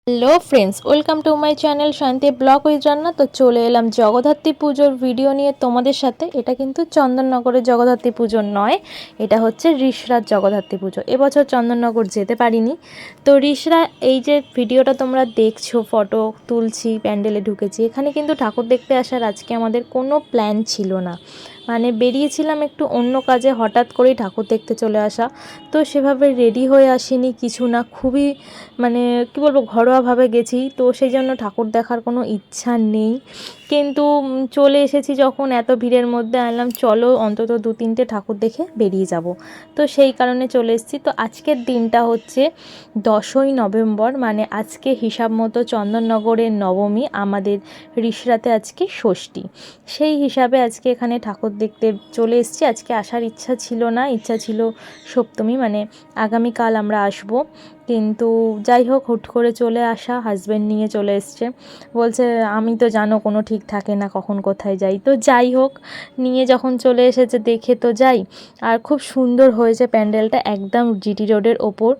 Hello friends, welcome to my channel শান্তি blog with রান্না। তো চলে এলাম জগদ্ধাত্রী পুজোর ভিডিও নিয়ে তোমাদের সাথে। এটা কিন্তু চন্দননগরের জগদ্ধাত্রী পুজো নয়, এটা হচ্ছে রিষড়ার জগদ্ধাত্রী পুজো। এবছর চন্দননগর যেতে পারিনি। তো রিষড়া এই যে ভিডিওটা তোমরা দেখছো, ফটো তুলছি, প্যান্ডেলে ঢুকেছি, এখানে কিন্তু ঠাকুর দেখতে আসার আজকে আমাদের কোনো প্ল্যান ছিল না। মানে বেরিয়েছিলাম একটু অন্য কাজে, হঠাৎ করেই ঠাকুর দেখতে চলে আসা। তো সেভাবে রেডি হয়ে আসিনি কিছু না, খুবই মানে কী বলবো, ঘরোয়াভাবে গেছি। তো সেই জন্য ঠাকুর দেখার কোনো ইচ্ছা নেই, কিন্তু চলে এসেছি যখন এত ভিড়ের মধ্যে, আনলাম চলো অন্তত 2-3টে ঠাকুর দেখে বেরিয়ে যাব। তো সেই কারণে চলে এসেছি। তো আজকের দিনটা হচ্ছে 10ই নভেম্বর, মানে আজকে হিসাব মতো চন্দননগরের নবমী, আমাদের রিষড়াতে আজকে ষষ্ঠী। সেই হিসাবে আজকে এখানে ঠাকুর দেখতে চলে এসেছি। আজকে আসার ইচ্ছা ছিল না, ইচ্ছা ছিল সপ্তমী, মানে আগামীকাল আমরা আসব। কিন্তু যাই হোক, হুট করে চলে আসা, হাজব্যান্ড নিয়ে চলে এসছে। বলছে আমি তো জানো কোনো ঠিক থাকে না কখন কোথায় যাই। তো যাই হোক, নিয়ে যখন চলে এসেছে দেখে তো যাই। আর খুব সুন্দর হয়েছে প্যান্ডেলটা, একদম জিটি রোডের ওপর,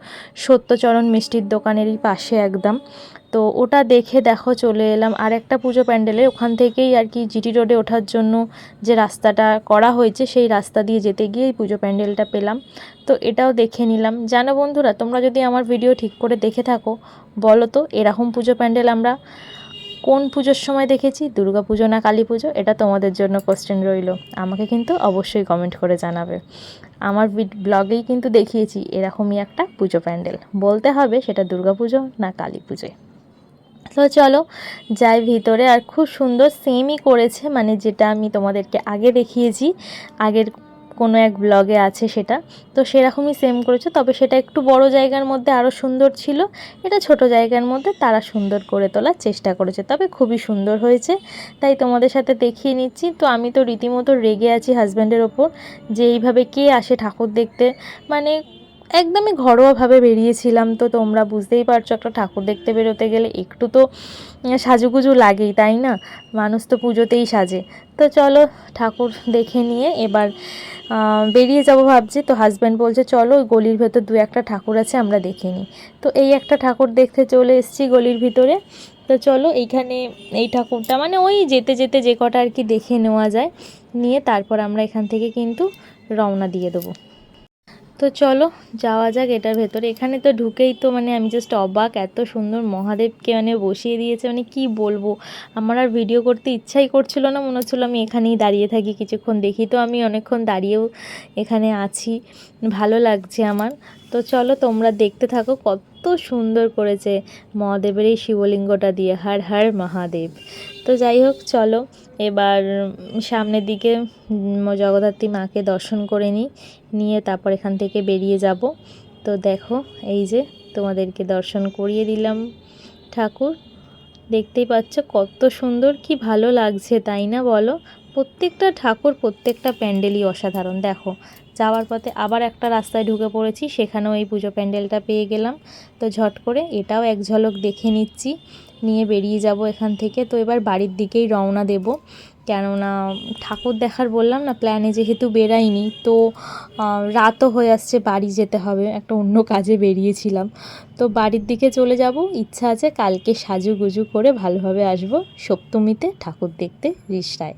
সত্যচরণ মিষ্টির দোকানেরই পাশে একদম। তো ওটা দেখে দেখো চলে এলাম আর একটা পুজো প্যান্ডেলে। ওখান থেকেই আর কি জিটি রোডে ওঠার জন্য যে রাস্তাটা করা হয়েছে, সেই রাস্তা দিয়ে যেতে গিয়েই পুজো প্যান্ডেলটা পেলাম। তো এটাও দেখে নিলাম। জানো বন্ধুরা, তোমরা যদি আমার ভিডিও ঠিক করে দেখে থাকো, বলো তো এরকম পুজো প্যান্ডেল আমরা কোন পুজোর সময় দেখেছি, দুর্গা পুজো না কালী পুজো? এটা তোমাদের জন্য কোশ্চেন রইল, আমাকে কিন্তু অবশ্যই কমেন্ট করে জানাবে। আমার ব্লগেই কিন্তু দেখিয়েছি এরকমই একটা পুজো প্যান্ডেল, বলতে হবে সেটা দুর্গা পুজো না কালী পুজোয়। তো চলো যাই ভিতরে। আর খুব সুন্দর সেমই করেছে, মানে যেটা আমি তোমাদেরকে আগে দেখিয়েছি, আগের কোনো এক ব্লগে আছে সেটা। তো সেরকমই সেম করেছে, তবে সেটা একটু বড় জায়গার মধ্যে আরও সুন্দর ছিল, এটা ছোট জায়গার মধ্যে তারা সুন্দর করে তোলার চেষ্টা করেছে, তবে খুবই সুন্দর হয়েছে, তাই তোমাদের সাথে দেখিয়ে নিচ্ছি। তো আমি তো রীতিমতো রেগে আছি হাজব্যান্ডের ওপর, যে এইভাবে কে আসে ঠাকুর দেখতে। মানে একদমই ঘরোয়াভাবে বেরিয়েছিলাম, তো তোমরা বুঝতেই পারছো একটা ঠাকুর দেখতে বেরোতে গেলে একটু তো সাজুগুজু লাগেই, তাই না? মানুষ তো পুজোতেই সাজে। তো চলো ঠাকুর দেখে নিয়ে এবার বেরিয়ে যাব ভাবছি। তো হাজব্যান্ড বলছে চলো ওই গলির ভেতর 2-1টা ঠাকুর আছে, আমরা দেখে নিই। তো এই একটা ঠাকুর দেখতে চলে এসেছি গলির ভিতরে। তো চলো এইখানে এই ঠাকুরটা, মানে ওই যেতে যেতে যে কটা আর কি দেখে নেওয়া যায়, নিয়ে তারপর আমরা এখান থেকে কিন্তু রওনা দিয়ে দেবো। তো চলো যাওয়া যাক এটার ভেতরে। এখানে তো ঢুকেই তো মানে আমি জাস্ট অবাক, এত সুন্দর মহাদেবকে মানে বসিয়ে দিয়েছে, মানে কি বলবো। আমার আর ভিডিও করতে ইচ্ছাই করছিল না, মনে হচ্ছিলো আমি এখানেই দাঁড়িয়ে থাকি কিছুক্ষণ দেখি। তো আমি অনেকক্ষণ দাঁড়িয়েও এখানে আছি, ভালো লাগছে আমার। তো চলো তোমরা দেখতে থাকো, কত সুন্দর করেছে মহাদেবের এই শিবলিঙ্গটা দিয়ে, হর হর মহাদেব। তো যাই হোক চলো এবার সামনের দিকে জগদ্ধাত্রী মাকে দর্শন করে নিয়ে তারপর এখান থেকে বেরিয়ে যাব। তো দেখো এই যে তোমাদেরকে দর্শন করিয়ে দিলাম ঠাকুর, দেখতেই পাচ্ছ কত সুন্দর, কি ভালো লাগছে তাই না বলো? প্রত্যেকটা ঠাকুর, প্রত্যেকটা প্যান্ডেলই অসাধারণ। দেখো যাওয়ার পথে আবার একটা রাস্তায় ঢুকে পড়েছি, সেখানেও এই পুজো প্যান্ডেলটা পেয়ে গেলাম। তো ঝট করে এটাও এক ঝলক দেখে নিচ্ছি, নিয়ে বেরিয়ে যাব এখান থেকে। তো এবার বাড়ির দিকেই রওনা দেব, কেননা ঠাকুর দেখার বললাম না প্ল্যানে যেহেতু বেরাইনি, তো রাতও হয়ে আসছে, বাড়ি যেতে হবে, একটা অন্য কাজে বেরিয়েছিলাম। তো বাড়ির দিকে চলে যাব, ইচ্ছা আছে কালকে সাজুগুজু করে ভালোভাবে আসব সপ্তমীতে ঠাকুর দেখতে রিষড়ায়।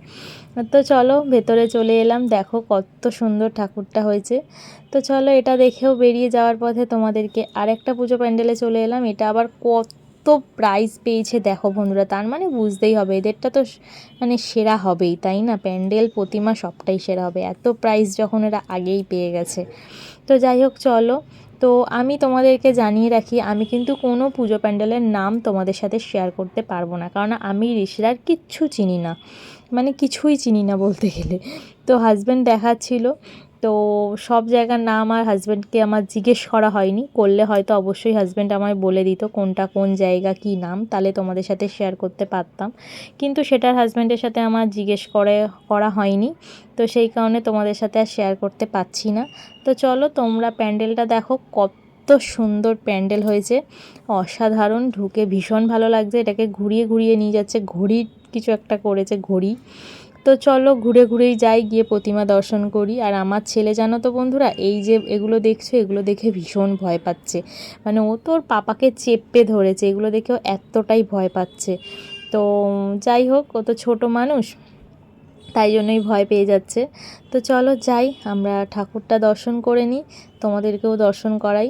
তো চলো ভেতরে চলে এলাম, দেখো কত সুন্দর ঠাকুরটা হয়েছে। তো চলো এটা দেখেও বেরিয়ে যাওয়ার পথে তোমাদেরকে আরেকটা পুজো প্যান্ডেলে চলে এলাম। এটা আবার কত প্রাইজ পেয়েছে দেখো বন্ধুরা, তার মানে বুঝতেই হবে এদেরটা তো মানে সেরা হবেই, তাই না? প্যান্ডেল প্রতিমা সবটাই সেরা হবে, এত প্রাইজ যখন এরা আগেই পেয়ে গেছে। তো যাই হোক চলো, তো আমি তোমাদেরকে জানিয়ে রাখি, আমি কিন্তু কোনো পুজো প্যান্ডেলের নাম তোমাদের সাথে শেয়ার করতে পারবো না, কারণ আমি রিষড়ার কিচ্ছু চিনি না, মানে কিছুই চিনি না বলতে গেলে। তো হাজব্যান্ড দেখাচ্ছিল, তো সব জায়গার নাম আর হাজব্যান্ডকে আমার জিজ্ঞেস করা হয়নি, করলে হয়তো অবশ্যই হাজব্যান্ড আমায় বলে দিত কোনটা কোন জায়গা কী নাম, তাহলে তোমাদের সাথে শেয়ার করতে পারতাম, কিন্তু সেটা হাজব্যান্ডের সাথে আমার জিজ্ঞেস করা হয়নি। তো সেই কারণে তোমাদের সাথে আর শেয়ার করতে পারছি না। তো চলো তোমরা প্যান্ডেলটা দেখো, কত সুন্দর প্যান্ডেল হয়েছে, অসাধারণ, ঢুকে ভীষণ ভালো লাগছে। এটাকে ঘুরিয়ে ঘুরিয়ে নিয়ে যাচ্ছে, ঘড়ির কিছু একটা করেছে, ঘড়ি। তো চলো ঘুরে ঘুরেই যাই, গিয়ে প্রতিমা দর্শন করি। আর আমার ছেলে জানো তো বন্ধুরা, এই যে এগুলো দেখছো, এগুলো দেখে ভীষণ ভয় পাচ্ছে, মানে ও তোর পাপাকে চেপে ধরেছে, এগুলো দেখেও এতটাই ভয় পাচ্ছে। তো যাই হোক, ও তো ছোটো মানুষ, তাই জন্যই ভয় পেয়ে যাচ্ছে। তো চলো যাই, আমরা ঠাকুরটা দর্শন করে নিই, তোমাদেরকেও দর্শন করাই।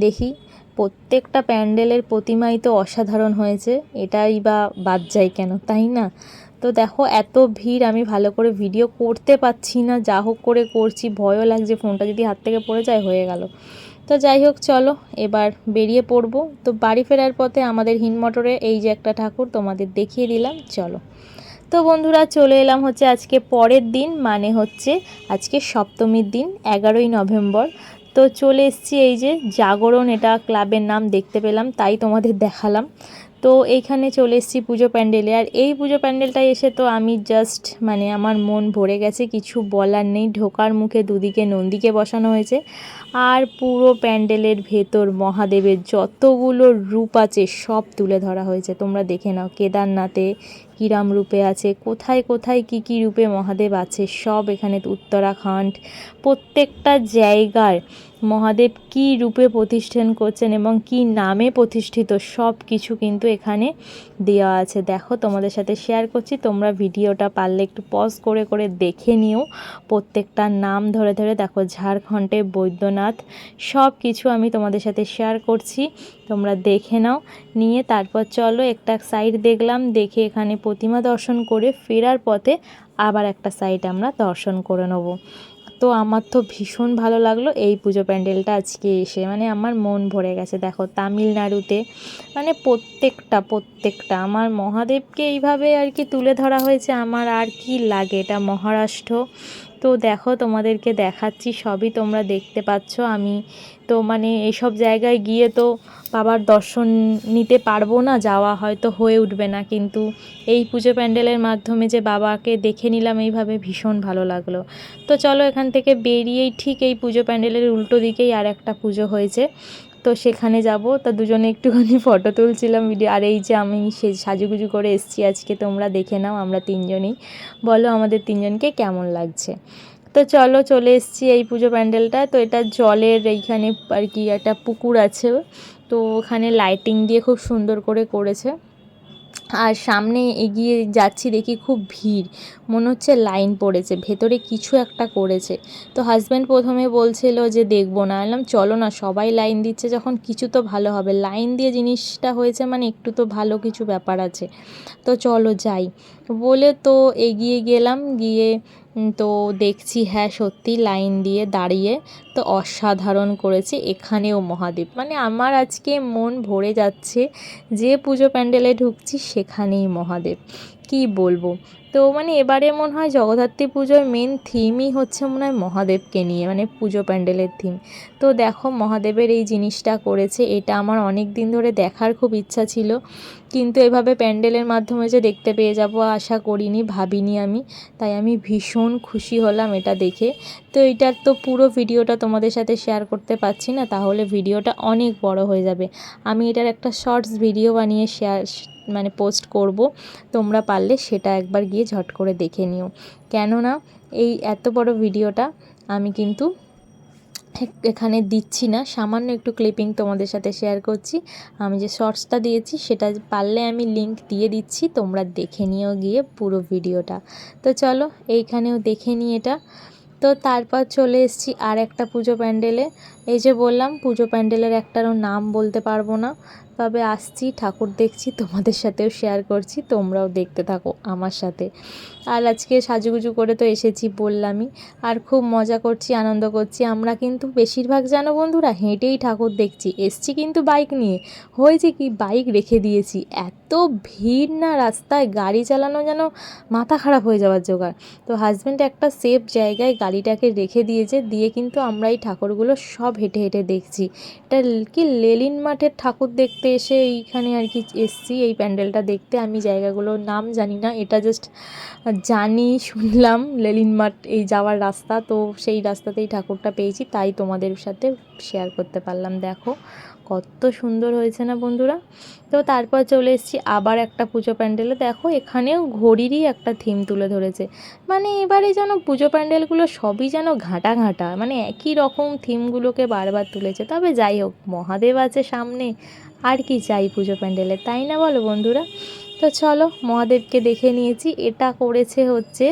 দেখি, প্রত্যেকটা প্যান্ডেলের প্রতিমাই তো অসাধারণ হয়েছে, এটাই বা বাদ যায় কেন, তাই না? তো দেখো এত ভিড়, আমি ভালো করে ভিডিও করতে পারছি না, যা হোক করে করছি, ভয়ও লাগছে ফোনটা যদি হাত থেকে পড়ে যায়, হয়ে গেল। তো যাই হোক চলো এবার বেরিয়ে পড়বো। তো বাড়ি ফেরার পথে আমাদের হিনমটরে এই যে একটা ঠাকুর তোমাদের দেখিয়ে দিলাম, চলো। তো বন্ধুরা চলে এলাম হচ্ছে আজকে পরের দিন, মানে হচ্ছে আজকে সপ্তমীর দিন, 11ই নভেম্বর। তো চলে এসেছি এই যে জাগরণ, এটা ক্লাবের নাম দেখতে পেলাম, তাই তোমাদের দেখালাম। তো এইখানে চলে এসেছি পুজো প্যান্ডেলে, আর এই পুজো প্যান্ডেলটায় এসে তো আমি জাস্ট মানে আমার মন ভরে গেছে, কিছু বলার নেই। ঢোকার মুখে দুদিকে নন্দীকে বসানো হয়েছে, আর পুরো প্যান্ডেলের ভেতর মহাদেবের যতগুলো রূপ আছে সব তুলে ধরা হয়েছে। তোমরা দেখে নাও, কেদারনাথে কিরাম রূপে আছে, কোথায় কোথায় কি কি রূপে মহাদেব আছে সব এখানে, উত্তরাখণ্ড, প্রত্যেকটা জায়গার মহাদেব কি রূপে প্রতিষ্ঠান করছেন এবং কি নামে প্রতিষ্ঠিত, সব কিছু কিন্তু এখানে দেওয়া আছে। দেখো তোমাদের সাথে শেয়ার করছি, তোমরা ভিডিওটা পারলে একটু পজ করে করে দেখে নিও, প্রত্যেকটা নাম ধরে ধরে। দেখো ঝাড়খণ্ডে বৈদ্যনাথ, সব কিছু আমি তোমাদের সাথে শেয়ার করছি, তোমরা দেখে নাও। নিয়ে তারপর চলো একটা সাইড দেখলাম, দেখে এখানে প্রতিমা দর্শন করে ফেরার পথে আবার একটা সাইড আমরা দর্শন করে নেব। তো আমার তো ভীষণ ভালো লাগলো এই পুজো প্যান্ডেলটা আজকে এসে, মানে আমার মন ভরে গেছে। দেখো তামিলনাড়ুতে মানে প্রত্যেকটা আমার মহাদেবকে এইভাবে আর কি তুলে ধরা হয়েছে, আমার আর কি লাগে। এটা মহারাষ্ট্র। তো দেখো তোমাদেরকে দেখাচ্ছি, সবই তোমরা দেখতে পাচ্ছ। আমি তো মানে এইসব জায়গায় গিয়ে তো বাবার দর্শন নিতে পারবো না, যাওয়া হয়তো হয়ে উঠবে না, কিন্তু এই পুজো প্যান্ডেলের মাধ্যমে যে বাবাকে দেখে নিলাম এইভাবে, ভীষণ ভালো লাগলো। তো চলো এখান থেকে বেরিয়েই ঠিক এই পুজো প্যান্ডেলের উল্টো দিকেই আর একটা পুজো হয়েছে, তো সেখানে যাব। তা দুজনে একটুখানি ফটো তুলছিলাম ভিডিও। আর এই যে আমি সে সাজুগুজু করে এসেছি আজকে, তোমরা দেখে নাও, আমরা তিনজনই, বলো আমাদের তিনজনকে কেমন লাগছে। তো চলো চলে এসেছি এই পুজো প্যান্ডেলটা। তো এটা জলের এইখানে আর কি একটা পুকুর আছে, তো ওখানে লাইটিং দিয়ে খুব সুন্দর করে করেছে। আর সামনে এগিয়ে যাচ্ছি দেখি খুব ভিড়, মনে হচ্ছে লাইন পড়েছে, ভেতরে কিছু একটা করেছে। তো হাজব্যান্ড প্রথমে বলছিল যে দেখবো না, বললাম চলো না, সবাই লাইন দিচ্ছে যখন কিছু তো ভালো হবে, লাইন দিয়ে জিনিসটা হয়েছে মানে একটু তো ভালো কিছু ব্যাপার আছে, তো চলো যাই বলে তো এগিয়ে গেলাম। গিয়ে তো দেখছি হ্যাঁ সত্যি লাইন দিয়ে দাঁড়িয়ে তো অসাধারণ করেছে এখানেও মহাদেব, মানে আমার আজকে মন ভরে যাচ্ছে, যে পুজো প্যান্ডেলে ঢুকছি সেখানেই মহাদেব, কি বলবো। তো মানে এবারে মনে হয় জগদ্ধাত্রী পুজোর মেন থিমই হচ্ছে মনে হয় মহাদেবকে নিয়ে, মানে পুজো প্যান্ডেলের থিম। তো দেখো মহাদেবের এই জিনিসটা করেছে, এটা আমার অনেক দিন ধরে দেখার খুব ইচ্ছা ছিল, কিন্তু এভাবে প্যান্ডেলের মাধ্যমে যে দেখতে পেয়ে যাব আশা করিনি, ভাবিনি আমি, তাই আমি ভীষণ খুশি হলাম এটা দেখে। তো এইটার তো পুরো ভিডিওটা তোমাদের সাথে শেয়ার করতে পারছি না, তাহলে ভিডিওটা অনেক বড় হয়ে যাবে। আমি এটার একটা শর্টস ভিডিও বানিয়ে শেয়ার মানে পোস্ট করব, তোমরা পারলে সেটা একবার গিয়ে ঝট করে দেখে নিও। কেননা এই এত বড় ভিডিওটা আমি কিন্তু এখানে দিচ্ছি না, সামান্য একটু ক্লিপিং তোমাদের সাথে শেয়ার করছি। আমি যে শর্টসটা দিয়েছি সেটা পারলে আমি লিংক দিয়ে দিচ্ছি, তোমরা দেখে নিও গিয়ে পুরো ভিডিওটা। তো চলো এইখানেও দেখে নিই এটা। তো তারপর চলে এসেছি আর একটা পুজো প্যান্ডেলে। এই যে বললাম পুজো প্যান্ডেলের একটারও নাম বলতে পারবো না, তবে আসছি ঠাকুর দেখছি, তোমাদের সাথেও শেয়ার করছি, তোমরাও দেখতে থাকো আমার সাথে। আর আজকে সাজুগুজু করে তো এসেছি বললামই, আর খুব মজা করছি, আনন্দ করছি। আমরা কিন্তু বেশিরভাগ জানো বন্ধুরা হেঁটেই ঠাকুর দেখছি, এসছি কিন্তু বাইক নিয়ে, হয়েছে কি বাইক রেখে দিয়েছি, এত ভিড় না রাস্তায়, গাড়ি চালানো যেন মাথা খারাপ হয়ে যাওয়ার জোগাড়। তো হাজব্যান্ড একটা সেফ জায়গায় গাড়িটাকে রেখে দিয়েছে, দিয়ে কিন্তু আমরা এই ঠাকুরগুলো সব হেঁটে হেঁটে দেখছি। এটা কি লেলিন মাঠের ঠাকুর দেখতে এসে এইখানে আর কি এসছি এই প্যান্ডেলটা দেখতে। আমি জায়গাগুলোর নাম জানি না, এটা জাস্ট জানি শুনলাম লেলিন মাঠ এই যাওয়ার রাস্তা, তো সেই রাস্তাতেই ঠাকুরটা পেয়েছি, তাই তোমাদের সাথে শেয়ার করতে পারলাম। দেখো কত সুন্দর হয়েছে না বন্ধুরা। তো তারপর চলে এসেছি আবার একটা পুজো প্যান্ডেলে। দেখো এখানেও ঘড়িরই একটা থিম তুলে ধরেছে। মানে এবারে যেন পুজো প্যান্ডেলগুলো সবই যেন ঘাঁটা ঘাঁটা, মানে একই রকম থিমগুলোকে বারবার তুলেছে। তবে যাই হোক, মহাদেব আছে সামনে, আর কি চাই পুজো প্যান্ডেলে, তাই না বলো বন্ধুরা? তো চলো মহাদেবকে দেখে নিয়েছি। এটা করেছে হচ্ছে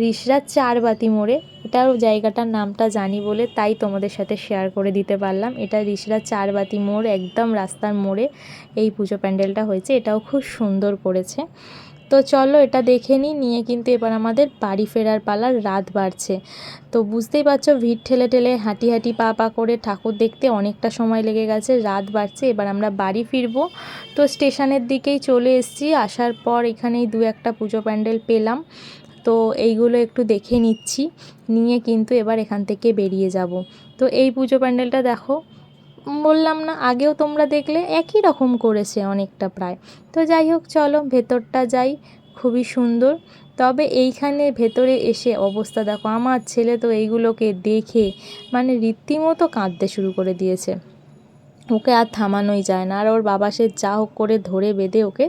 রিষড়ার চারবাতি মোড়ে। এটাও জায়গাটার নামটা জানি বলে তাই তোমাদের সাথে শেয়ার করে দিতে পারলাম। এটা রিষড়ার চারবাতি মোড়, একদম রাস্তার মোড়ে এই পুজো প্যান্ডেলটা হয়েছে। এটাও খুব সুন্দর করেছে। তো চলো এটা দেখে নিয়ে কিন্তু এবার আমাদের বাড়ি ফেরার পালা। রাত বাড়ছে, তো বুঝতেই পারছো ভিড় ঠেলে ঠেলে হাঁটি হাঁটি পা পা করে ঠাকুর দেখতে অনেকটা সময় লেগে গেছে। রাত বাড়ছে, এবার আমরা বাড়ি ফিরবো। তো স্টেশনের দিকেই চলে এসেছি। আসার পর এখানেই দু একটা পুজো প্যান্ডেল পেলাম, তো এইগুলো একটু দেখে নিচ্ছি, নিয়ে কিন্তু এবার এখান থেকে বেরিয়ে যাব। তো এই পুজো প্যান্ডেলটা দেখো, বললাম না আগেও তোমরা দেখলে একই রকম করেছে অনেকটা প্রায়। তো যাই হোক চলো ভেতরটা যাই, খুবই সুন্দর। তবে এইখানে ভেতরে এসে অবস্থা দেখো, আমার ছেলে তো এইগুলোকে দেখে মানে রীতিমতো কাঁদতে শুরু করে দিয়েছে। ওকে আর থামানোই যায় না, আর ওর বাবা সে যা হোক করে ধরে বেঁধে ওকে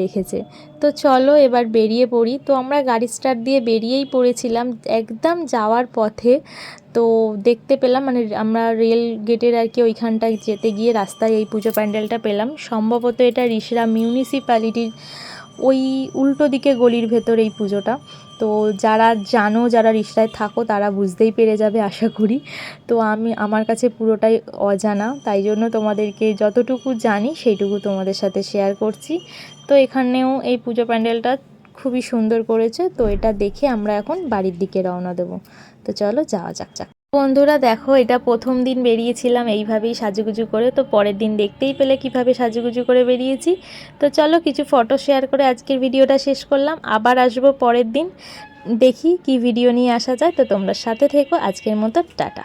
রেখেছে। তো চলো এবার বেরিয়ে পড়ি। তো আমরা গাড়ি স্টার্ট দিয়ে বেরিয়েই পড়েছিলাম একদম যাওয়ার পথে। তো দেখতে পেলাম, মানে আমরা রেল গেটের আর কি ওইখানটায় যেতে গিয়ে রাস্তায় এই পুজো প্যান্ডেলটা পেলাম। সম্ভবত এটা রিষড়া মিউনিসিপ্যালিটির ওই উল্টো দিকে গলির ভেতর এই পুজোটা। তো যারা জানো, যারা রিষড়ায় থাকো তারা বুঝতেই পেরে যাবে আশা করি। তো আমার কাছে পুরোটাই অজানা, তাই জন্য তোমাদেরকে যতটুকু জানি সেইটুকু তোমাদের সাথে শেয়ার করছি। তো এখানেও এই পুজো প্যান্ডেলটা খুবই সুন্দর করেছে। তো এটা দেখে আমরা এখন বাড়ির দিকে রওনা দেবো। তো চলো যাওয়া যাক। বন্ধুরা দেখো, এটা প্রথম দিন বেরিয়েছিলাম এইভাবেই সাজুগুজু করে। তো পরের দিন দেখতেই পেলে কিভাবে সাজুগুজু করে বেরিয়েছি। তো চলো কিছু ফটো শেয়ার করে আজকের ভিডিওটা শেষ করলাম। আবার আসবো পরের দিন, দেখি কি ভিডিও নিয়ে আসা যায়। তো তোমরা সাথে থেকো। আজকের মতো টাটা।